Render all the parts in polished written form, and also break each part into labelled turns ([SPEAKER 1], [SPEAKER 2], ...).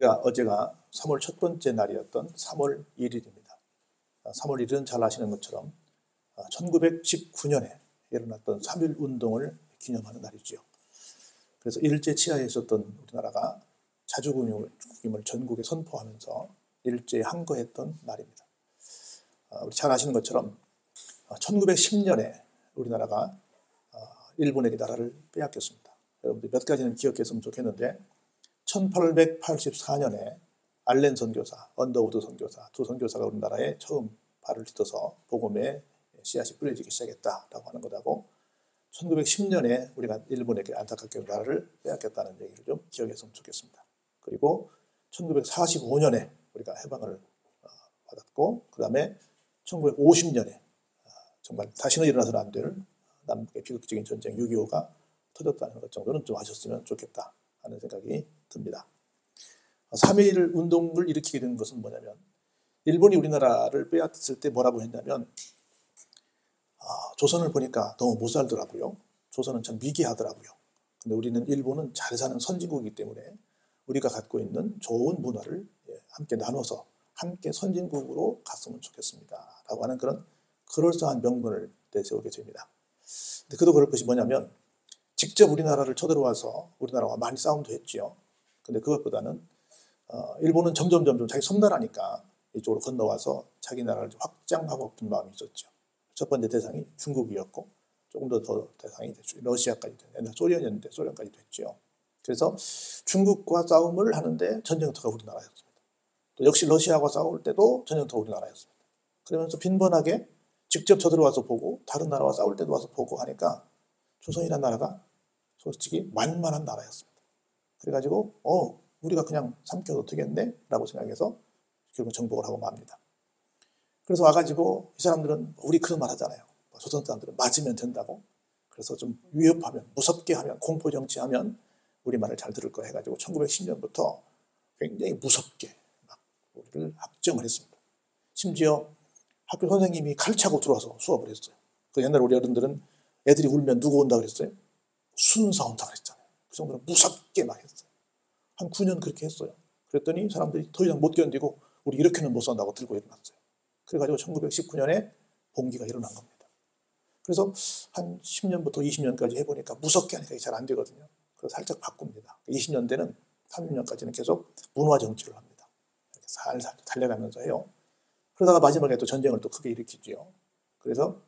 [SPEAKER 1] 어제가 3월 첫 번째 날이었던 3월 1일입니다. 3월 1일은 잘 아시는 것처럼 1919년에 일어났던 3.1 운동을 기념하는 날이지요. 그래서 일제 치하에 있었던 우리나라가 자주국임을 전국에 선포하면서 일제에 항거했던 날입니다. 우리 잘 아시는 것처럼 1910년에 우리나라가 일본에게 나라를 빼앗겼습니다. 여러분들 몇 가지는 기억했으면 좋겠는데 1884년에 알렌 선교사, 언더우드 선교사, 두 선교사가 우리나라에 처음 발을 딛어서 복음의 씨앗이 뿌려지기 시작했다라고 하는 것하고 1910년에 우리가 일본에게 안타깝게 나라를 빼앗겼다는 얘기를 좀 기억했으면 좋겠습니다. 그리고 1945년에 우리가 해방을 받았고 그 다음에 1950년에 정말 다시는 일어나서는 안 될 남북의 비극적인 전쟁 6.25가 터졌다는 것 정도는 좀 아셨으면 좋겠다 하는 생각이 듭니다. 3.1 운동을 일으키게 된 것은 뭐냐면 일본이 우리나라를 빼앗았을 때 뭐라고 했냐면 조선을 보니까 너무 못 살더라고요. 조선은 참 미개하더라고요. 근데 우리는 일본은 잘 사는 선진국이기 때문에 우리가 갖고 있는 좋은 문화를 함께 나눠서 함께 선진국으로 갔으면 좋겠습니다. 라고 하는 그런 그럴싸한 명분을 내세우게 됩니다. 근데 그도 그럴 것이 뭐냐면 직접 우리나라를 쳐들어와서 우리나라와 많이 싸움도 했지요. 근데 그것보다는 일본은 점점 자기 섬나라니까 이쪽으로 건너와서 자기 나라를 확장하고 싶은 마음이 있었죠. 첫 번째 대상이 중국이었고 조금 더 대상이 러시아까지 됐는데 소련이었는데 소련까지 됐죠. 그래서 중국과 싸움을 하는데 전쟁터가 우리나라였습니다. 또 역시 러시아와 싸울 때도 전쟁터가 우리나라였습니다. 그러면서 빈번하게 직접 쳐들어와서 보고 다른 나라와 싸울 때도 와서 보고 하니까 조선이라는 나라가 솔직히 만만한 나라였습니다. 그래가지고 우리가 그냥 삼켜도 되겠네? 라고 생각해서 결국 정복을 하고 맙니다. 그래서 와가지고 이 사람들은 우리 그런 말 하잖아요. 조선 사람들은 맞으면 된다고. 그래서 좀 위협하면 무섭게 하면 공포정치하면 우리 말을 잘 들을 거 해가지고 1910년부터 굉장히 무섭게 막 우리를 합정을 했습니다. 심지어 학교 선생님이 칼 차고 들어와서 수업을 했어요. 그 옛날 우리 어른들은 애들이 울면 누구 온다 그랬어요? 순사 온다 그랬잖아요. 그 정도로 무섭게 막 했어요. 한 9년 그렇게 했어요. 그랬더니 사람들이 더 이상 못 견디고 우리 이렇게는 못 산다고 들고 일어났어요. 그래가지고 1919년에 봉기가 일어난 겁니다. 그래서 한 10년부터 20년까지 해보니까 무섭게 하니까 잘 안 되거든요. 그래서 살짝 바꿉니다. 20년대는 30년까지는 계속 문화 정치를 합니다. 이렇게 살살 달려가면서 해요. 그러다가 마지막에 또 전쟁을 또 크게 일으키죠. 그래서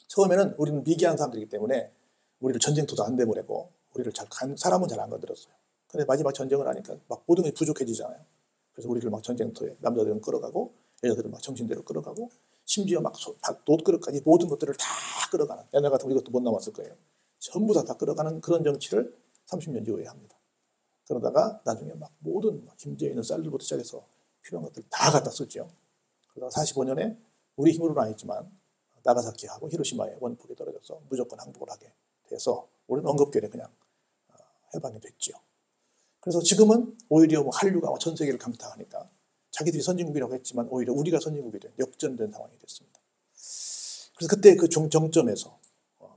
[SPEAKER 1] 처음에는 우리는 미개한 사람들이기 때문에 우리를 전쟁터도 안 내보내고 우리를 사람은 잘 안 건드렸어요. 근데 마지막 전쟁을 하니까 막 모든 게 부족해지잖아요. 그래서 우리를 막 전쟁터에 남자들은 끌어가고 여자들은 막 정신대로 끌어가고 심지어 막 놋그릇까지 모든 것들을 다 끌어가는 옛날 같으면 이것도 못 남았을 거예요. 전부 다 끌어가는 그런 정치를 30년 이후에 합니다. 그러다가 나중에 막 모든 김제에 있는 쌀들부터 시작해서 필요한 것들 다 갖다 쓰죠. 그러다가 45년에 우리 힘으로는 아니지만 나가사키하고 히로시마에 원폭이 떨어져서 무조건 항복을 하게 돼서 우리는 엉겁결에 그냥 해방이 됐죠. 그래서 지금은 오히려 한류가 전 세계를 강타하니까 자기들이 선진국이라고 했지만 오히려 우리가 선진국이 된 역전된 상황이 됐습니다. 그래서 그때 그 정점에서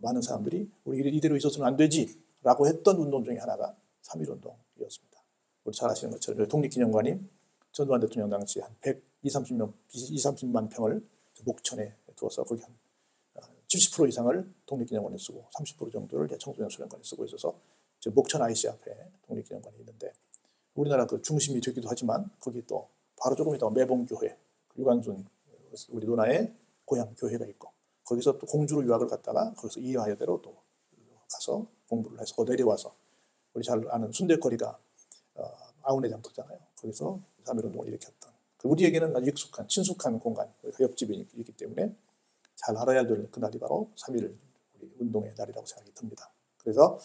[SPEAKER 1] 많은 사람들이 우리 이대로 있어서는 안 되지 라고 했던 운동 중에 하나가 3.1 운동이었습니다. 우리 잘 아시는 것처럼 독립기념관이 전두환 대통령 당시 한 120-30만 평을 목천에 두어서 거기 한 70% 이상을 독립기념관에 쓰고 30% 정도를 청소년 수련관에 쓰고 있어서 목천 IC 앞에 독립기념관이 있는데 우리나라 그 중심이 되기도 하지만 거기 또 바로 조금 있다가 매봉교회, 유관순 우리 누나의 고향 교회가 있고 거기서 또 공주로 유학을 갔다가 거기서 이화여대로 또 가서 공부를 해서 내려와서 우리 잘 아는 순대거리가 아우네장터잖아요. 거기서 3.1 운동을 일으켰던 우리에게는 아주 익숙한 친숙한 공간 옆집이 있기 때문에 잘 알아야 될 그날이 바로 3.1 운동의 날이라고 생각이 듭니다. 그래서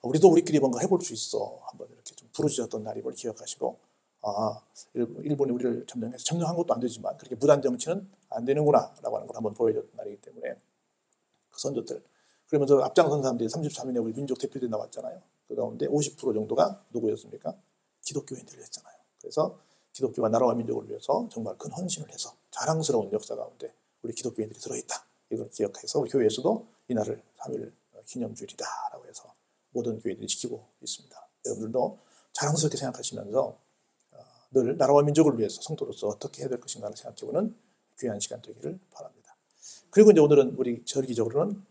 [SPEAKER 1] 우리도 우리끼리 뭔가 해볼 수 있어 한번 이렇게 좀 부르짖었던 날인 걸 기억하시고 일본이 우리를 점령한 것도 안 되지만 그렇게 무단 정치는 안 되는구나 라고 하는 걸 한번 보여줬던 날이기 때문에 그 선조들 그러면서 앞장선 사람들이 33인의 우리 민족 대표들이 나왔잖아요. 그 가운데 50% 정도가 누구였습니까? 기독교인들이었잖아요. 그래서 기독교와 나라와 민족을 위해서 정말 큰 헌신을 해서 자랑스러운 역사 가운데 우리 기독교인들이 들어있다. 이걸 기억해서 우리 교회에서도 이날을 3.1 기념주일이다라고 해서 모든 교회들이 지키고 있습니다. 여러분들도 자랑스럽게 생각하시면서 늘 나라와 민족을 위해서 성도로서 어떻게 해야 될 것인가를 생각해보는 귀한 시간 되기를 바랍니다. 그리고 이제 오늘은 우리 절기적으로는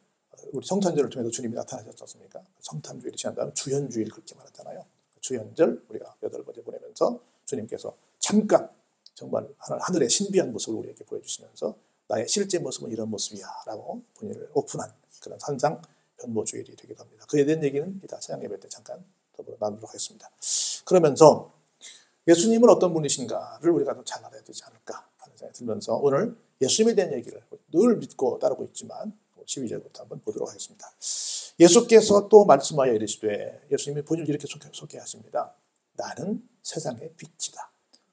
[SPEAKER 1] 우리 성탄절을 통해서 주님이 나타나셨지 않습니까? 성탄주일이 지난 다음 주현주일 그렇게 말하잖아요. 주현절 우리가 8번째 보내면서 주님께서 잠깐 정말 하늘의 신비한 모습을 우리에게 보여주시면서 나의 실제 모습은 이런 모습이야 라고 본인을 오픈한 그런 산상 변모주일이 되기도 합니다. 그에 대한 얘기는 이따 찬양 예배 때 잠깐 더불어 나누도록 하겠습니다. 그러면서 예수님은 어떤 분이신가를 우리가 좀 잘 알아야 되지 않을까 하는 생각이 들면서 오늘 예수님에 대한 얘기를 늘 믿고 따르고 있지만 12절부터 한번 보도록 하겠습니다. 예수께서 또 말씀하여 이르시되, 예수님이 본인을 이렇게 소개하십니다. 나는 세상의 빛이다.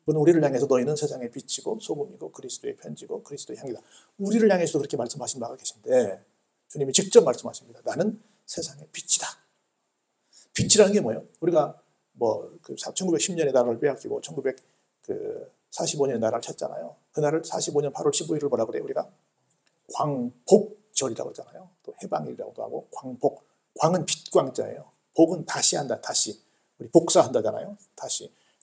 [SPEAKER 1] 우리를 향해서 너희는 세상의 빛이고 소금이고 그리스도의 편지고 그리스도의 향이다. 우리를 향해서도 그렇게 말씀하신 바가 계신데 주님이 직접 말씀하십니다. 나는 세상의 빛이다. 빛이라는 게 뭐예요? 우리가 1910년에 나라를 빼앗기고 1945년에 나라를 찾잖아요. 그날을 45년 8월 15일을 뭐라 그래요? 우리가 광복절이라고 하잖아요. 또 해방일이라고도 하고 광복. 광은 빛광자예요. 복은 다시 한다. 다시. 우리 복사한다잖아요.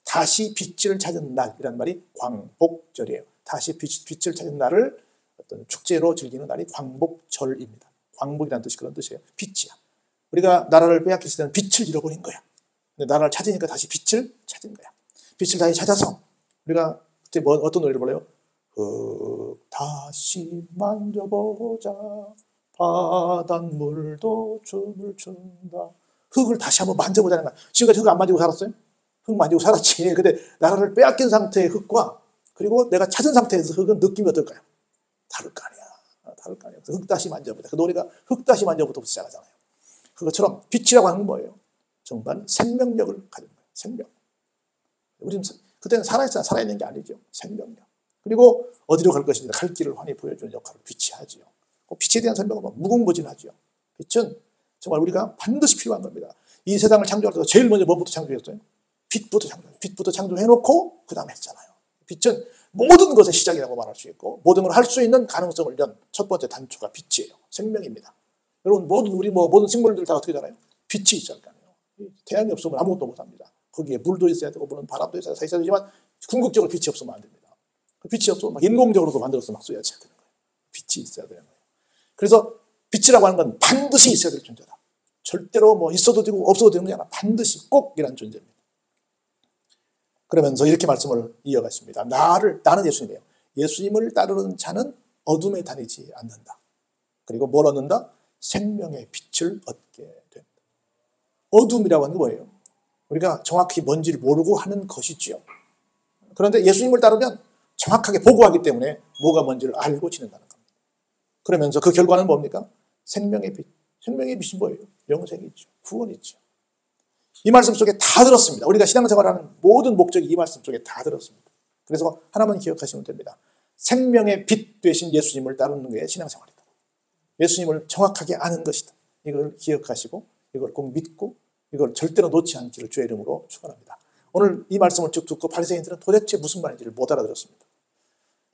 [SPEAKER 1] 다시 빛을 찾은 날이란 말이 광복절이에요. 다시 빛을 찾은 날을 어떤 축제로 즐기는 날이 광복절입니다. 광복이라는 뜻이 그런 뜻이에요. 빛이야. 우리가 나라를 빼앗겼을 때는 빛을 잃어버린 거야. 근데 나라를 찾으니까 다시 빛을 찾은 거야. 빛을 다시 찾아서 우리가 그때 어떤 노래를 불러요? 다시 만져보자 바닷물도 춤을 춘다. 흙을 다시 한번 만져보자는 거야. 지금까지 흙 안 만지고 살았어요? 흙 만지고 살았지. 근데 나라를 빼앗긴 상태의 흙과 그리고 내가 찾은 상태에서 흙은 느낌이 어떨까요? 다를 거 아니야. 다를 거 아니야. 흙 다시 만져보자. 그 노래가 흙 다시 만져보자 시작하잖아요. 그것처럼 빛이라고 하는 건 뭐예요? 정말 생명력을 가진 거예요. 생명. 우리는 그때는 살아있잖아요. 살아있는 게 아니죠. 생명력. 그리고 어디로 갈 것인가 갈 길을 환히 보여주는 역할을 빛이 하지요. 빛에 대한 설명은 무궁무진하죠. 빛은 정말 우리가 반드시 필요한 겁니다. 이 세상을 창조할 때 제일 먼저 뭐부터 창조했어요? 빛부터 창조해놓고 그 다음에 했잖아요. 빛은 모든 것의 시작이라고 말할 수 있고 모든 걸 할 수 있는 가능성을 연 첫 번째 단초가 빛이에요. 생명입니다. 여러분 모든 식물들 다 어떻게 자라요? 빛이 있어야 할 거 아니에요. 태양이 없으면 아무것도 못합니다. 거기에 물도 있어야 되고 물은 바람도 있어야 되지만 궁극적으로 빛이 없으면 안 됩니다. 빛이 없으면 막 인공적으로도 만들어서 막 쏘야 되는 거예요. 빛이 있어야 되는 거예요. 그래서 빛이라고 하는 건 반드시 있어야 될 존재다. 절대로 있어도 되고 없어도 되는 게 아니라 반드시 꼭이라는 존재입니다. 그러면서 이렇게 말씀을 이어가십니다. 나는 예수님이에요. 예수님을 따르는 자는 어둠에 다니지 않는다. 그리고 뭘 얻는다? 생명의 빛을 얻게 됩니다. 어둠이라고 하는 게 뭐예요? 우리가 정확히 뭔지를 모르고 하는 것이지요. 그런데 예수님을 따르면 정확하게 보고하기 때문에 뭐가 뭔지를 알고 지낸다는 겁니다. 그러면서 그 결과는 뭡니까? 생명의 빛. 생명의 빛이 뭐예요? 영생이죠. 구원이죠. 이 말씀 속에 다 들었습니다. 우리가 신앙생활하는 모든 목적이 이 말씀 속에 다 들었습니다. 그래서 하나만 기억하시면 됩니다. 생명의 빛 되신 예수님을 따르는 게 신앙생활이다. 예수님을 정확하게 아는 것이다. 이걸 기억하시고 이걸 꼭 믿고 이걸 절대로 놓지 않기를 주의 이름으로 축원합니다. 오늘 이 말씀을 쭉 듣고 바리새인들은 도대체 무슨 말인지를 못 알아들었습니다.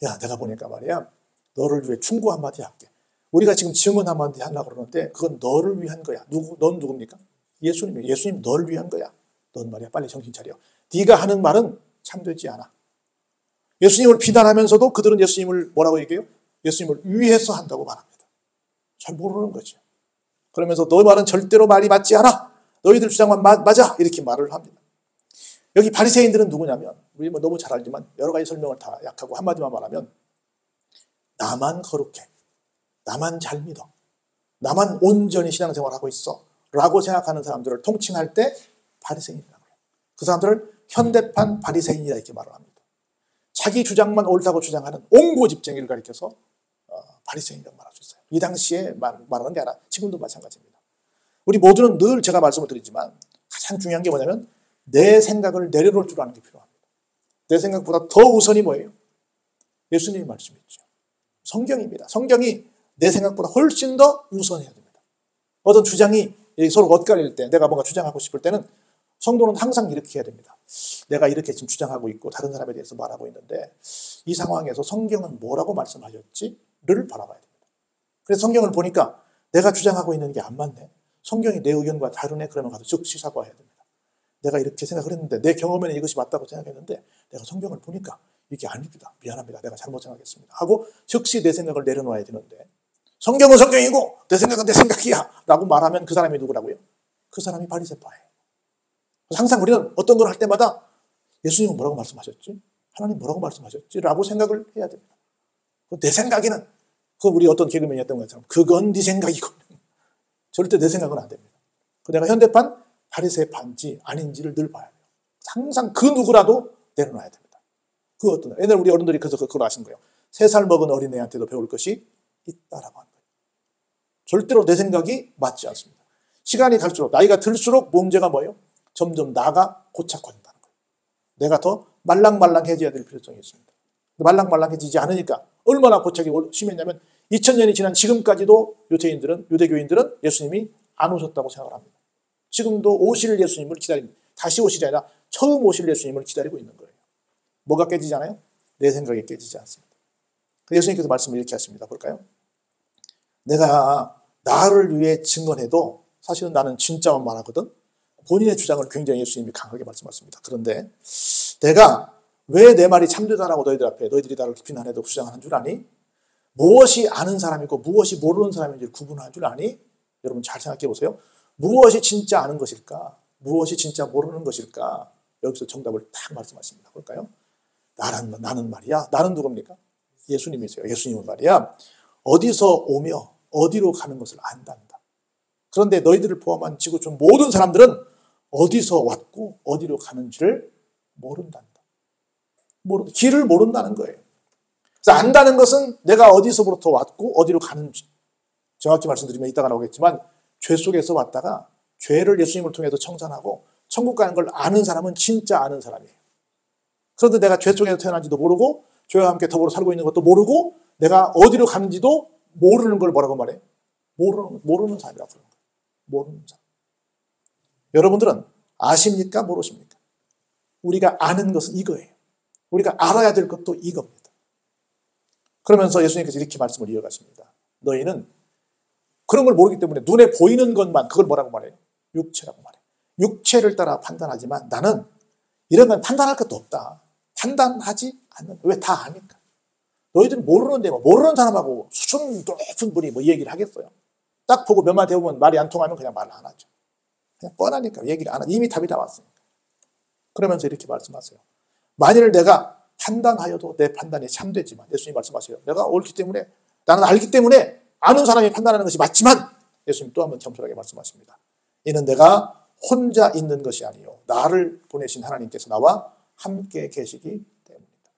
[SPEAKER 1] 야, 내가 보니까 말이야, 너를 위해 충고 한마디 할게. 우리가 지금 증언 한마디 하려고 그러는데 그건 너를 위한 거야. 넌 누굽니까? 예수님이에요. 예수님 너를 위한 거야. 넌 말이야, 빨리 정신 차려. 네가 하는 말은 참되지 않아. 예수님을 비난하면서도 그들은 예수님을 뭐라고 얘기해요? 예수님을 위해서 한다고 말합니다. 잘 모르는 거죠. 그러면서 너 말은 절대로 말이 맞지 않아. 너희들 주장만 맞아. 이렇게 말을 합니다. 여기 바리새인들은 누구냐면 우리 너무 잘 알지만 여러 가지 설명을 다 약하고 한마디만 말하면 나만 거룩해. 나만 잘 믿어. 나만 온전히 신앙생활을 하고 있어. 라고 생각하는 사람들을 통칭할 때 바리새인이라고 해요. 그 사람들을 현대판 바리새인이라 이렇게 말을 합니다. 자기 주장만 옳다고 주장하는 옹고집쟁이를 가리켜서 바리새인이라고 말할 수 있어요. 이 당시에 말하는 게 아니라 지금도 마찬가지입니다. 우리 모두는 늘 제가 말씀을 드리지만 가장 중요한 게 뭐냐면 내 생각을 내려놓을 줄 아는 게 필요합니다. 내 생각보다 더 우선이 뭐예요? 예수님의 말씀이죠. 성경입니다. 성경이 내 생각보다 훨씬 더 우선해야 됩니다. 어떤 주장이 서로 엇갈릴 때 내가 뭔가 주장하고 싶을 때는 성도는 항상 이렇게 해야 됩니다. 내가 이렇게 지금 주장하고 있고 다른 사람에 대해서 말하고 있는데 이 상황에서 성경은 뭐라고 말씀하셨지를 바라봐야 됩니다. 그래서 성경을 보니까 내가 주장하고 있는 게 안 맞네. 성경이 내 의견과 다르네. 그러면 가서 즉시 사과해야 됩니다. 내가 이렇게 생각을 했는데, 내 경험에는 이것이 맞다고 생각했는데 내가 성경을 보니까 이게 아닙니다. 미안합니다. 내가 잘못 생각했습니다. 하고 즉시 내 생각을 내려놔야 되는데, 성경은 성경이고 내 생각은 내 생각이야 라고 말하면 그 사람이 누구라고요? 그 사람이 바리새파예요. 항상 우리는 어떤 걸 할 때마다 예수님은 뭐라고 말씀하셨지? 하나님 뭐라고 말씀하셨지? 라고 생각을 해야 됩니다. 내 생각에는, 우리 어떤 개그맨이 했던 것처럼 그건 네 생각이고, 절대 내 생각은 안 됩니다. 내가 현대판 바리새파인지 아닌지를 늘 봐야 돼요. 항상 그 누구라도 내려놔야 됩니다. 그 어떤, 옛날에 우리 어른들이 그래서 그걸 아신 거예요. 3살 먹은 어린애한테도 배울 것이 있다라고 하는 거예요. 절대로 내 생각이 맞지 않습니다. 시간이 갈수록, 나이가 들수록 문제가 뭐예요? 점점 나가 고착화된다는 거예요. 내가 더 말랑말랑해져야 될 필요성이 있습니다. 말랑말랑해지지 않으니까 얼마나 고착이 심했냐면 2000년이 지난 지금까지도 유대교인들은 예수님이 안 오셨다고 생각을 합니다. 지금도 오실 예수님을 기다립니다. 다시 오시지 아니라 처음 오실 예수님을 기다리고 있는 거예요. 뭐가 깨지지 않아요? 내 생각이 깨지지 않습니다. 예수님께서 말씀을 이렇게 하십니다. 볼까요? 내가 나를 위해 증언해도 사실은 나는 진짜만 말하거든. 본인의 주장을 굉장히 예수님이 강하게 말씀하십니다. 그런데 내가 왜 내 말이 참되다라고 너희들 앞에 너희들이 나를 비난해도 주장하는 줄 아니? 무엇이 아는 사람이고 무엇이 모르는 사람인지를 구분하는 줄 아니? 여러분 잘 생각해 보세요. 무엇이 진짜 아는 것일까? 무엇이 진짜 모르는 것일까? 여기서 정답을 딱 말씀하십니다. 볼까요? 나는 말이야. 나는 누굽니까? 예수님이세요. 예수님은 말이야. 어디서 오며 어디로 가는 것을 안단다. 그런데 너희들을 포함한 지구촌 모든 사람들은 어디서 왔고 어디로 가는지를 모른단다. 길을 모른다는 거예요. 그래서 안다는 것은 내가 어디서부터 왔고 어디로 가는지. 정확히 말씀드리면 이따가 나오겠지만 죄 속에서 왔다가 죄를 예수님을 통해서 청산하고 천국 가는 걸 아는 사람은 진짜 아는 사람이에요. 그런데 내가 죄 속에서 태어난지도 모르고 죄와 함께 더불어 살고 있는 것도 모르고 내가 어디로 가는지도 모르는 걸 뭐라고 말해? 모르는 사람이라고 부르는 거예요. 모르는 사람. 여러분들은 아십니까? 모르십니까? 우리가 아는 것은 이거예요. 우리가 알아야 될 것도 이겁니다. 그러면서 예수님께서 이렇게 말씀을 이어가십니다. 너희는 그런 걸 모르기 때문에 눈에 보이는 것만 그걸 뭐라고 말해요? 육체라고 말해요. 육체를 따라 판단하지만 나는 이런 건 판단할 것도 없다. 판단하지 않는다. 왜 다 아니까? 너희들은 모르는데 모르는 사람하고 수준 높은 분이 뭐 얘기를 하겠어요? 딱 보고 몇 마디 해보면 말이 안 통하면 그냥 말을 안 하죠. 그냥 뻔하니까 얘기를 안 하죠. 이미 답이 나왔으니까. 그러면서 이렇게 말씀하세요. 만일 내가 판단하여도 내 판단이 참되지만 예수님 말씀하세요. 내가 옳기 때문에 나는 알기 때문에 아는 사람이 판단하는 것이 맞지만 예수님 또 한번 겸손하게 말씀하십니다. 이는 내가 혼자 있는 것이 아니요 나를 보내신 하나님께서 나와 함께 계시기 때문이다.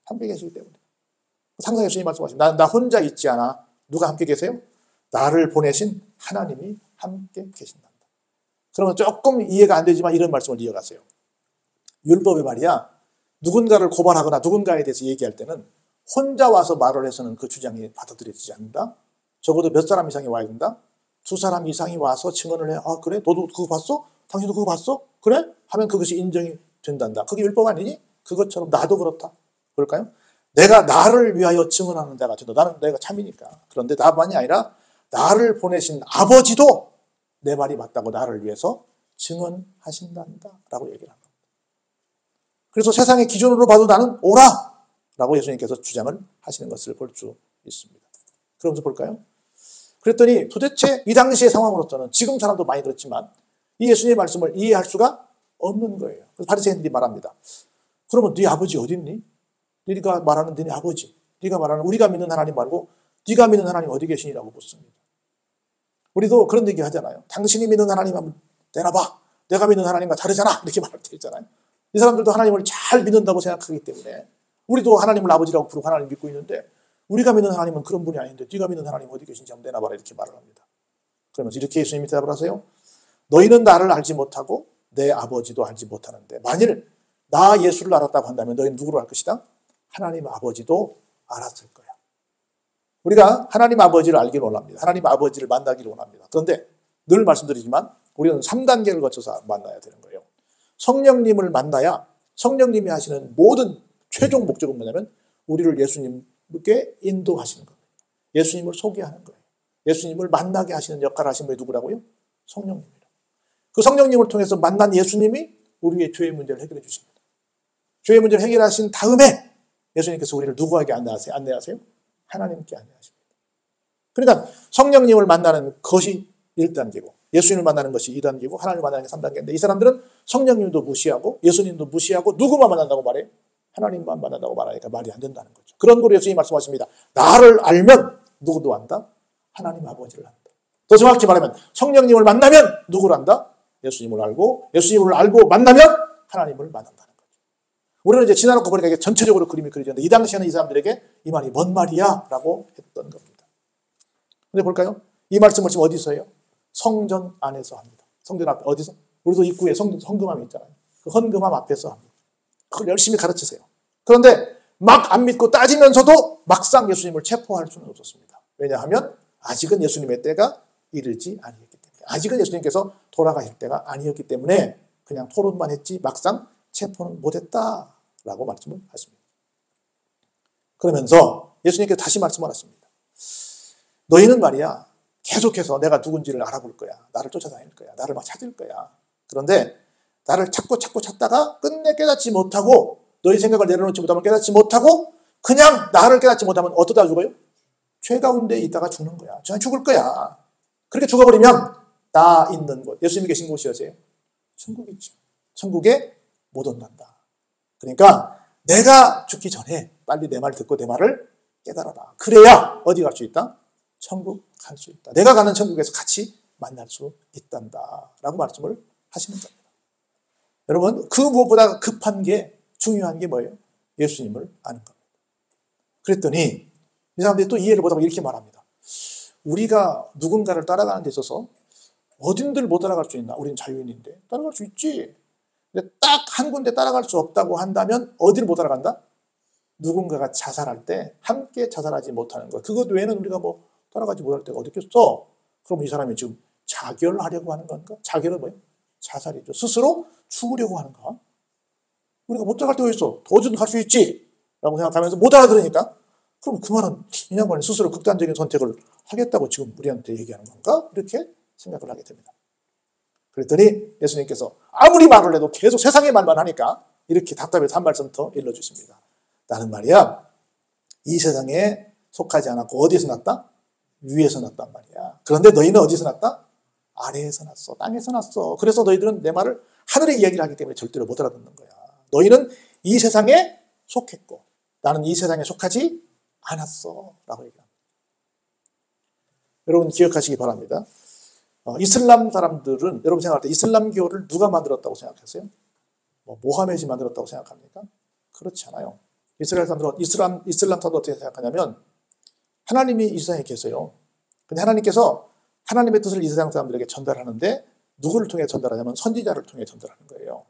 [SPEAKER 1] 함께 계시기 때문이다. 항상 예수님 말씀하십니다. 나 혼자 있지 않아. 누가 함께 계세요? 나를 보내신 하나님이 함께 계신다. 그러면 조금 이해가 안 되지만 이런 말씀을 이어가세요. 율법의 말이야. 누군가를 고발하거나 누군가에 대해서 얘기할 때는 혼자 와서 말을 해서는 그 주장이 받아들여지지 않는다. 적어도 몇 사람 이상이 와야 된다. 2사람 이상이 와서 증언을 해. 아 그래? 너도 그거 봤어? 당신도 그거 봤어? 그래? 하면 그것이 인정이 된단다. 그게 율법 아니니? 그것처럼 나도 그렇다. 그럴까요? 내가 나를 위하여 증언하는 자가 된다. 나는 내가 참이니까. 그런데 나만이 아니라 나를 보내신 아버지도 내 말이 맞다고 나를 위해서 증언하신단다. 라고 얘기를 합니다. 그래서 세상의 기준으로 봐도 나는 옳아! 라고 예수님께서 주장을 하시는 것을 볼 수 있습니다. 그러면서 볼까요? 그랬더니 도대체 이 당시의 상황으로서는 지금 사람도 많이 그렇지만 이 예수님의 말씀을 이해할 수가 없는 거예요. 그래서 바리새인들이 말합니다. 그러면 네 아버지 어디 있니? 네가 말하는 네 아버지, 네가 말하는 우리가 믿는 하나님 말고 네가 믿는 하나님 어디 계시니라고 묻습니다. 우리도 그런 얘기 하잖아요. 당신이 믿는 하나님 한번 내놔봐. 내가 믿는 하나님과 다르잖아. 이렇게 말할 때 있잖아요. 이 사람들도 하나님을 잘 믿는다고 생각하기 때문에 우리도 하나님을 아버지라고 부르고 하나님을 믿고 있는데 우리가 믿는 하나님은 그런 분이 아닌데 네가 믿는 하나님 어디 계신지 한번 내놔봐라 이렇게 말을 합니다. 그러면서 이렇게 예수님이 대답을 하세요. 너희는 나를 알지 못하고 내 아버지도 알지 못하는데 만일 나 예수를 알았다고 한다면 너희는 누구를 알 것이다? 하나님 아버지도 알았을 거야. 우리가 하나님 아버지를 알기를 원합니다. 하나님 아버지를 만나기를 원합니다. 그런데 늘 말씀드리지만 우리는 3단계를 거쳐서 만나야 되는 거예요. 성령님을 만나야 성령님이 하시는 모든 최종 목적은 뭐냐면 우리를 예수님께 인도하시는 겁니다. 예수님을 소개하는 거예요. 예수님을 만나게 하시는 역할을 하신 분이 누구라고요? 성령님이라고. 그 성령님을 통해서 만난 예수님이 우리의 죄의 문제를 해결해 주십니다. 죄의 문제를 해결하신 다음에 예수님께서 우리를 누구에게 안내하세요? 하나님께 안내하십니다. 그러니까 성령님을 만나는 것이 1단계고 예수님을 만나는 것이 2단계고 하나님을 만나는 게 3단계인데 이 사람들은 성령님도 무시하고 예수님도 무시하고 누구만 만난다고 말해요? 하나님만 만난다고 말하니까 말이 안 된다는 거죠. 그런 거로 예수님이 말씀하십니다. 나를 알면 누구도 안다? 하나님 아버지를 안다. 더 정확히 말하면 성령님을 만나면 누구를 안다? 예수님을 알고 예수님을 알고 만나면 하나님을 만난다는 거죠. 우리는 이제 지나놓고 보니까 이게 전체적으로 그림이 그려졌는데 이 당시에는 이 사람들에게 이 말이 뭔 말이야? 라고 했던 겁니다. 근데 볼까요? 이 말씀을 지금 어디서 해요? 성전 안에서 합니다. 성전 앞에 어디서? 우리도 입구에 헌금함이 있잖아요. 그 헌금함 앞에서 합니다. 그걸 열심히 가르치세요. 그런데 막 안 믿고 따지면서도 막상 예수님을 체포할 수는 없었습니다. 왜냐하면 아직은 예수님의 때가 이르지 아니었기 때문에 아직은 예수님께서 돌아가실 때가 아니었기 때문에 그냥 토론만 했지 막상 체포는 못했다라고 말씀을 하십니다. 그러면서 예수님께서 다시 말씀을 하십니다. 너희는 말이야 계속해서 내가 누군지를 알아볼 거야. 나를 쫓아다닐 거야. 나를 막 찾을 거야. 그런데 나를 찾고 찾다가 끝내 깨닫지 못하고 너희 생각을 내려놓지 못하면 깨닫지 못하고 그냥 나를 깨닫지 못하면 어떠다 죽어요? 죄 가운데 있다가 죽는 거야. 그냥 죽을 거야. 그렇게 죽어버리면 나 있는 곳, 예수님이 계신 곳이 어디예요? 천국이죠. 천국에 못 온단다. 그러니까 내가 죽기 전에 빨리 내 말을 듣고 내 말을 깨달아라. 그래야 어디 갈 수 있다? 천국 갈 수 있다. 내가 가는 천국에서 같이 만날 수 있단다. 라고 말씀을 하시는 겁니다. 여러분, 그 무엇보다 급한 게, 중요한 게 뭐예요? 예수님을 아는 겁니다. 그랬더니 이 사람들이 또 이해를 못하고 이렇게 말합니다. 우리가 누군가를 따라가는 데 있어서 어딘들 못 따라갈 수 있나? 우리는 자유인인데 따라갈 수 있지. 근데 딱 한 군데 따라갈 수 없다고 한다면 어디를 못 따라간다? 누군가가 자살할 때 함께 자살하지 못하는 것. 그것 외에는 우리가 뭐 따라가지 못할 때가 어디 있겠어? 그럼 이 사람이 지금 자결하려고 하는 건가? 자결은 뭐예요? 자살이죠. 스스로 죽으려고 하는가? 우리가 못 따라갈 때가 있어. 어디든 갈 수 있지. 라고 생각하면서 못 알아들으니까 그럼 그 말은 이 양반이 스스로 극단적인 선택을 하겠다고 지금 우리한테 얘기하는 건가? 이렇게 생각을 하게 됩니다. 그랬더니 예수님께서 아무리 말을 해도 계속 세상의 말만 하니까 이렇게 답답해서 한 말씀 더 일러주십니다. 나는 말이야 이 세상에 속하지 않았고 어디에서 났다? 위에서 났단 말이야. 그런데 너희는 어디서 났다? 아래에서 났어. 땅에서 났어. 그래서 너희들은 내 말을 하늘의 이야기를 하기 때문에 절대로 못 알아듣는 거야. 너희는 이 세상에 속했고 나는 이 세상에 속하지 않았어. 라고 얘기합니다. 여러분 기억하시기 바랍니다. 이슬람 사람들은 여러분 생각할 때 이슬람교를 누가 만들었다고 생각하세요? 모하메드이 만들었다고 생각합니까? 그렇지 않아요. 이슬람 사람들은 어떻게 생각하냐면 하나님이 이 세상에 계세요. 근데 하나님께서 하나님의 뜻을 이 세상 사람들에게 전달하는데 누구를 통해 전달하냐면 선지자를 통해 전달하는 거예요.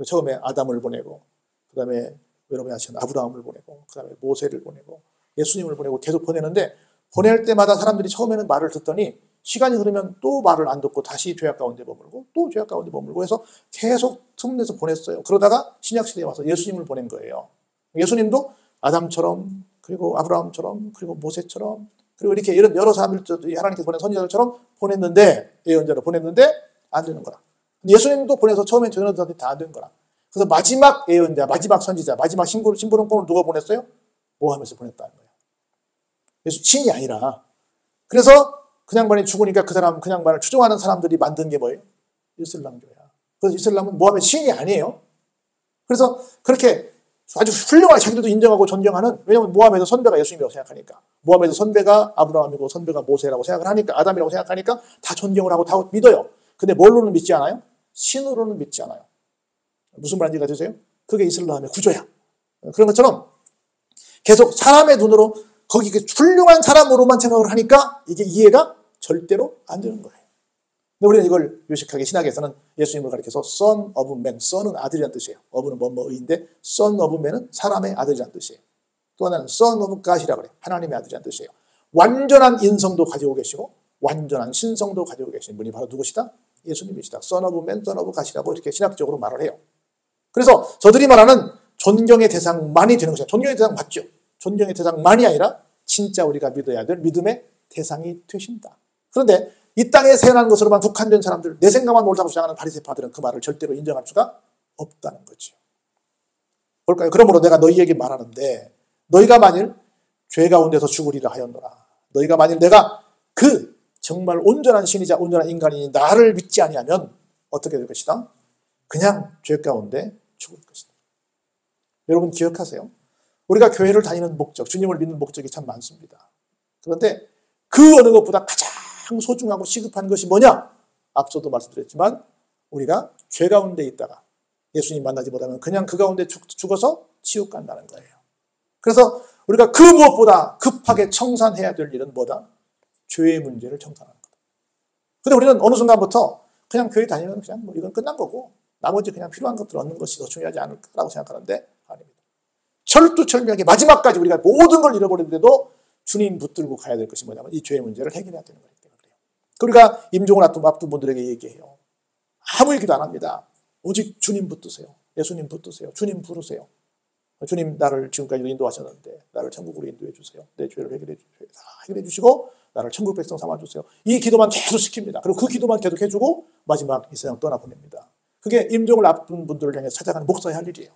[SPEAKER 1] 처음에 아담을 보내고 그 다음에 여러분이 아시는 아브라함을 보내고 그 다음에 모세를 보내고 예수님을 보내고 계속 보내는데 보낼 때마다 사람들이 처음에는 말을 듣더니 시간이 흐르면 또 말을 안 듣고 다시 죄악 가운데 머물고 또 죄악 가운데 머물고 해서 계속 틈내서 보냈어요. 그러다가 신약시대에 와서 예수님을 보낸 거예요. 예수님도 아담처럼 그리고 아브라함처럼 그리고 모세처럼 그리고 이렇게 이런 여러 사람들이 하나님께서 보낸 선지자들처럼 보냈는데 예언자로 보냈는데 안 되는 거라. 예수님도 보내서 처음엔 전혀 다 안 된 거라. 그래서 마지막 예언자, 마지막 선지자, 마지막 심부름꾼을 누가 보냈어요? 모하메드에서 보냈다는 거예요. 그래서 신이 아니라. 그래서 그 양반이 죽으니까 그 사람, 그 양반을 추종하는 사람들이 만든 게 뭐예요? 이슬람교야. 그래서 이슬람은 모하메드 신이 아니에요. 그래서 그렇게 아주 훌륭하게 자기들도 인정하고 존경하는, 왜냐하면 모하메드 선배가 예수님이라고 생각하니까. 모하메드 선배가 아브라함이고 선배가 모세라고 생각을 하니까, 아담이라고 생각하니까 다 존경을 하고 다 믿어요. 근데 뭘로는 믿지 않아요? 신으로는 믿지 않아요. 무슨 말인지 가지세요? 그게 이슬람의 구조야. 그런 것처럼 계속 사람의 눈으로 거기 훌륭한 사람으로만 생각을 하니까 이게 이해가 절대로 안 되는 거예요. 근데 우리는 이걸 요식하게 신학에서는 예수님을 가리켜서 Son of Man, Son은 아들이라는 뜻이에요. 어부는 뭐뭐의인데 Son of Man은 사람의 아들이라는 뜻이에요. 또 하나는 Son of God이라고 그래요. 하나님의 아들이라는 뜻이에요. 완전한 인성도 가지고 계시고 완전한 신성도 가지고 계신 분이 바로 누구시다? 예수님이시다. Son of Man, Son of God이라고 이렇게 신학적으로 말을 해요. 그래서 저들이 말하는 존경의 대상만이 되는 것이야. 존경의 대상 맞죠? 존경의 대상만이 아니라 진짜 우리가 믿어야 될 믿음의 대상이 되신다. 그런데 이 땅에 태어난 것으로만 국한된 사람들, 내 생각만 옳다고 주장하는 바리새파들은 그 말을 절대로 인정할 수가 없다는 거죠. 볼까요? 그러므로 내가 너희에게 말하는데 너희가 만일 죄 가운데서 죽으리라 하였노라. 너희가 만일 내가 그 정말 온전한 신이자 온전한 인간이니 나를 믿지 아니하면 어떻게 될 것이다? 그냥 죄 가운데 죽을 것이다. 여러분 기억하세요. 우리가 교회를 다니는 목적, 주님을 믿는 목적이 참 많습니다. 그런데 그 어느 것보다 가장 소중하고 시급한 것이 뭐냐? 앞서도 말씀드렸지만 우리가 죄 가운데 있다가 예수님 만나지 못하면 그냥 그 가운데 죽어서 지옥 간다는 거예요. 그래서 우리가 그 무엇보다 급하게 청산해야 될 일은 뭐다? 죄의 문제를 청산하는 거다. 근데 우리는 어느 순간부터 그냥 교회 다니면 그냥 뭐 이건 끝난 거고 나머지 그냥 필요한 것들 얻는 것이 더 중요하지 않을까라고 생각하는데 아닙니다. 철두철미하게 마지막까지 우리가 모든 걸 잃어버리는데도 주님 붙들고 가야 될 것이 뭐냐면 이 죄의 문제를 해결해야 되는 거예요. 우리가 임종을 앞둔 분들에게 얘기해요. 아무 얘기도 안 합니다. 오직 주님 붙드세요. 예수님 붙드세요. 주님 부르세요. 주님 나를 지금까지 인도하셨는데 나를 천국으로 인도해 주세요. 내 죄를 해결해 주시고 나를 천국 백성 삼아주세요. 이 기도만 계속 시킵니다. 그리고 그 기도만 계속 해주고 마지막 이 세상 떠나보냅니다. 그게 임종을 앞둔 분들을 향해 찾아가는 목사의 할 일이에요.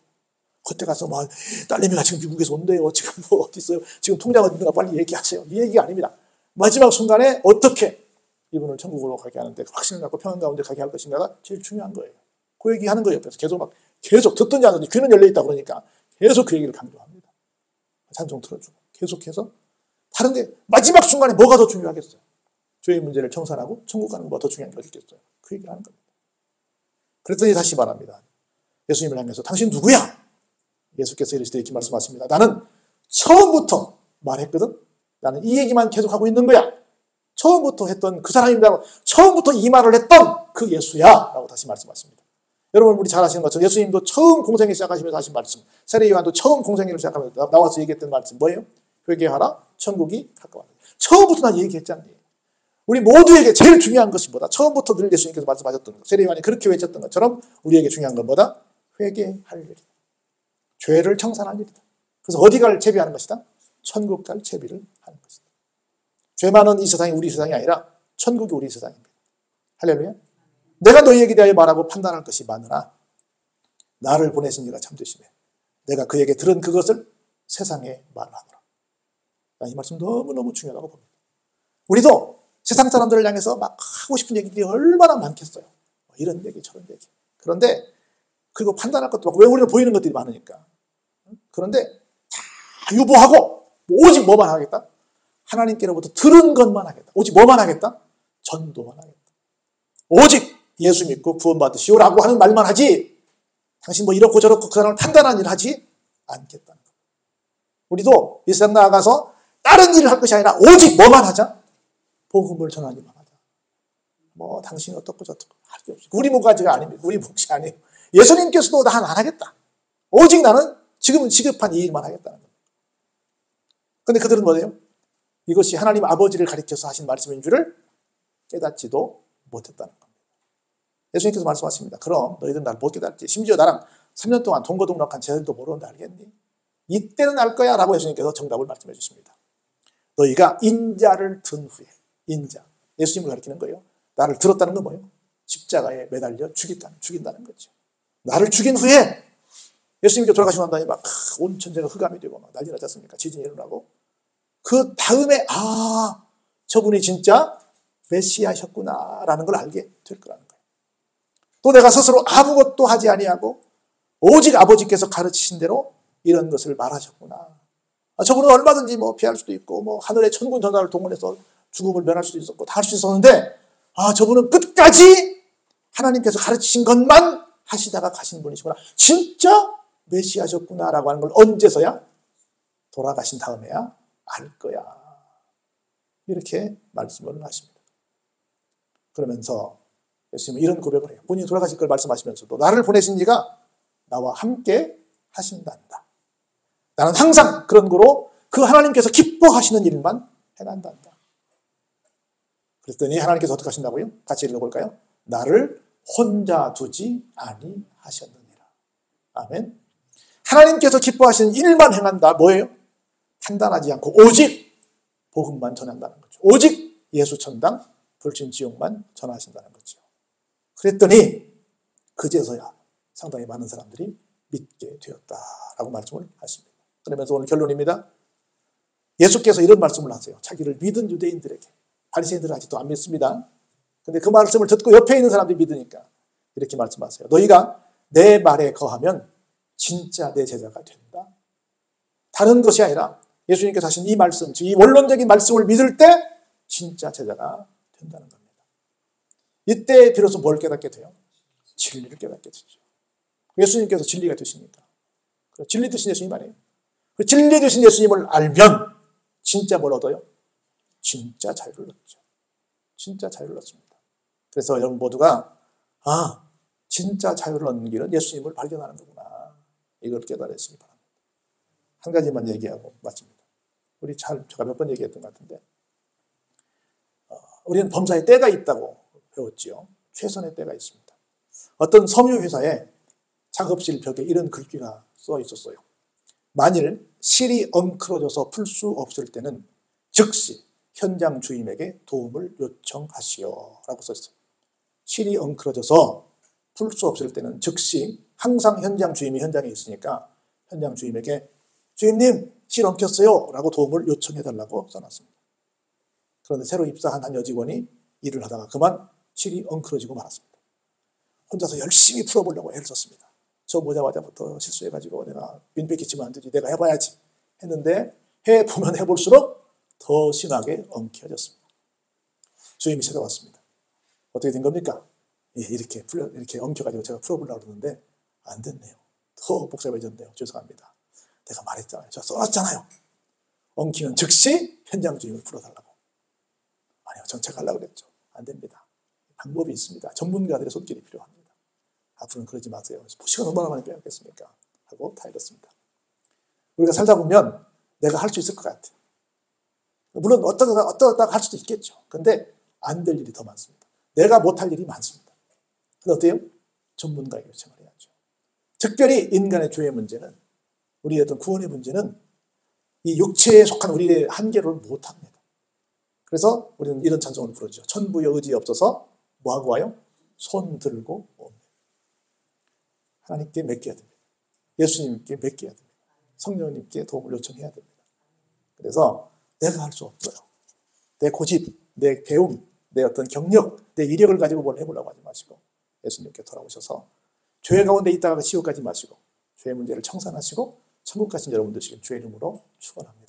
[SPEAKER 1] 그때 가서 막 딸내미가 지금 미국에서 온대요. 지금 뭐 어디 있어요? 지금 통장 어딘가 빨리 얘기하세요. 이 얘기가 아닙니다. 마지막 순간에 어떻게 이분을 천국으로 가게 하는데 확신을 갖고 평안 가운데 가게 할 것인가가 제일 중요한 거예요. 그 얘기하는 거예요. 옆에서 계속 듣든지 안 듣든지 귀는 열려있다 그러니까 계속 그 얘기를 강조합니다. 찬송 틀어주고 계속해서 다른데 마지막 순간에 뭐가 더 중요하겠어요? 죄의 문제를 청산하고 천국 가는 것보다 더 중요한 게 어디겠어요? 그 얘기를 하는 겁니다. 그랬더니 다시 말합니다. 예수님을 향해서 당신 누구야? 예수께서 이렇게 말씀하십니다. 나는 처음부터 말했거든. 나는 이 얘기만 계속하고 있는 거야. 처음부터 했던 그 사람입니다. 처음부터 이 말을 했던 그 예수야 라고 다시 말씀하십니다. 여러분 우리 잘 아시는 것처럼 예수님도 처음 공생애 시작하시면서 하신 말씀, 세례 요한도 처음 공생애를 시작하면서 나와서 얘기했던 말씀 뭐예요? 회개하라 천국이 가까웠다. 처음부터 난 얘기했잖니. 우리 모두에게 제일 중요한 것이 뭐다? 처음부터 늘 예수님께서 말씀하셨던 것, 세례 요한이 그렇게 외쳤던 것처럼 우리에게 중요한 건 뭐다? 회개할 일이다. 죄를 청산할 일이다. 그래서 어디 갈 채비하는 것이다? 천국 갈 채비를 하는 것이다. 죄 많은 이 세상이 우리 세상이 아니라 천국이 우리 세상입니다. 할렐루야. 내가 너희에게 대하여 말하고 판단할 것이 많으나 나를 보내신 이가 참되시네. 내가 그에게 들은 그것을 세상에 말하노라. 이 말씀 너무너무 중요하다고 봅니다. 우리도 세상 사람들을 향해서 막 하고 싶은 얘기들이 얼마나 많겠어요. 이런 얘기 저런 얘기. 그런데 그리고 판단할 것도 많고 왜 우리는 보이는 것들이 많으니까. 그런데 다 유보하고 오직 뭐만 하겠다? 하나님께로부터 들은 것만 하겠다. 오직 뭐만 하겠다? 전도만 하겠다. 오직 예수 믿고 구원받으시오라고 하는 말만 하지 당신 뭐 이렇고 저렇고 그 사람을 판단하는 일을 하지 않겠다는 거예요. 우리도 이 세상 나아가서 다른 일을 할 것이 아니라 오직 뭐만 하자? 복음을 전하기만 하자. 뭐 당신이 어떻고 저떻고 할 게 없어. 우리 몫가지가 아닙니다. 우리 몫이 아니에요. 예수님께서도 난 안 하겠다. 오직 나는 지금은 시급한 이 일만 하겠다는 거예요. 그런데 그들은 뭐예요? 이것이 하나님 아버지를 가리켜서 하신 말씀인 줄을 깨닫지도 못했다는 겁니다. 예수님께서 말씀하십니다. 그럼 너희들은 날 못 깨닫지. 심지어 나랑 3년 동안 동거동락한 쟤들도 모르는데 알겠니? 이때는 알 거야 라고 예수님께서 정답을 말씀해 주십니다. 너희가 인자를 든 후에 인자, 예수님을 가리키는 거예요. 나를 들었다는 건 뭐예요? 십자가에 매달려 죽인다는 거죠. 나를 죽인 후에 예수님께 돌아가시고 난 다음에 막 온 천지가 흑암이 되고 막 난리 나지 않습니까? 지진이 일어나고 그 다음에 저분이 진짜 메시아셨구나라는 걸 알게 될 거라는 거예요. 또 내가 스스로 아무것도 하지 아니하고 오직 아버지께서 가르치신 대로 이런 것을 말하셨구나. 저분은 얼마든지 뭐 피할 수도 있고 뭐 하늘의 천군 전사를 동원해서 죽음을 면할 수도 있었고 다 할 수 있었는데 저분은 끝까지 하나님께서 가르치신 것만 하시다가 가신 분이시구나. 진짜 메시아셨구나라고 하는 걸 언제서야? 돌아가신 다음에야 알 거야. 이렇게 말씀을 하십니다. 그러면서 예수님은 이런 고백을 해요. 본인이 돌아가실 걸 말씀하시면서도 나를 보내신 이가 나와 함께 하신단다. 나는 항상 그런 거로 그 하나님께서 기뻐하시는 일만 행한단다. 그랬더니 하나님께서 어떻게 하신다고요? 같이 읽어볼까요? 나를 혼자 두지 아니하셨느니라. 아멘. 하나님께서 기뻐하시는 일만 행한다. 뭐예요? 판단하지 않고 오직 복음만 전한다는 거죠. 오직 예수 천당, 불신지옥만 전하신다는 거죠. 그랬더니 그제서야 상당히 많은 사람들이 믿게 되었다라고 말씀을 하십니다. 그러면서 오늘 결론입니다. 예수께서 이런 말씀을 하세요. 자기를 믿은 유대인들에게. 바리새인들은 아직도 안 믿습니다. 근데 그 말씀을 듣고 옆에 있는 사람들이 믿으니까 이렇게 말씀하세요. 너희가 내 말에 거하면 진짜 내 제자가 된다. 다른 것이 아니라 예수님께서 하신 이 말씀, 이 원론적인 말씀을 믿을 때 진짜 제자가 된다는 겁니다. 이때 비로소 뭘 깨닫게 돼요? 진리를 깨닫게 되죠. 예수님께서 진리가 되시니까. 진리 되신 예수님 아니에요? 그 진리 되신 예수님을 알면 진짜 뭘 얻어요? 진짜 자유를 얻죠. 진짜 자유를 얻습니다. 그래서 여러분 모두가 진짜 자유를 얻는 길은 예수님을 발견하는 거구나. 이걸 깨달으시기 바랍니다. 한 가지만 얘기하고 마칩니다. 제가 몇 번 얘기했던 것 같은데 우리는 범사에 때가 있다고 배웠지요. 최선의 때가 있습니다. 어떤 섬유회사에 작업실 벽에 이런 글귀가 써 있었어요. 만일 실이 엉클어져서 풀 수 없을 때는 즉시 현장 주임에게 도움을 요청하시오 라고 썼어요. 실이 엉클어져서 풀 수 없을 때는 즉시 항상 현장 주임이 현장에 있으니까 현장 주임에게 주임님 실 엉켰어요 라고 도움을 요청해달라고 써놨습니다. 그런데 새로 입사한 한 여직원이 일을 하다가 그만 실이 엉클어지고 말았습니다. 혼자서 열심히 풀어보려고 애를 썼습니다. 처음 오자마자부터 실수해가지고 내가 민폐 끼치면 안 되지, 내가 해봐야지 했는데 해보면 해볼수록 더 심하게 엉켜졌습니다. 주임이 찾아왔습니다. 어떻게 된 겁니까? 이렇게 엉켜가지고 제가 풀어보려고 그러는데 안 됐네요. 더 복잡해졌네요. 죄송합니다. 내가 말했잖아요. 제가 써놨잖아요. 엉키면 즉시 현장 주임을 풀어달라고. 아니요, 정책하려고 그랬죠. 안 됩니다. 방법이 있습니다. 전문가들의 손길이 필요합니다. 앞으로는 그러지 마세요. 시간 얼마나 많이 빼앗겠습니까? 하고 타이렸습니다. 우리가 살다 보면 내가 할 수 있을 것 같아요. 물론 어떠다가 할 수도 있겠죠. 근데 안 될 일이 더 많습니다. 내가 못할 일이 많습니다. 근데 어때요? 전문가에게 요청을 해야죠. 특별히 인간의 죄의 문제는, 우리의 어떤 구원의 문제는 이 육체에 속한 우리의 한계를 못합니다. 그래서 우리는 이런 찬송을 부르죠. 천부여 의지 없어서 뭐하고 와요? 손 들고 옵니다. 하나님께 맡겨야 됩니다. 예수님께 맡겨야 됩니다. 성령님께 도움을 요청해야 됩니다. 그래서 내가 할 수 없어요. 내 고집, 내 배움, 내 어떤 경력, 내 이력을 가지고 뭘 해보려고 하지 마시고 예수님께 돌아오셔서 죄 가운데 있다가 지옥 가지 마시고 죄의 문제를 청산하시고 천국 가신 여러분 되시길 주의 이름으로 축원합니다.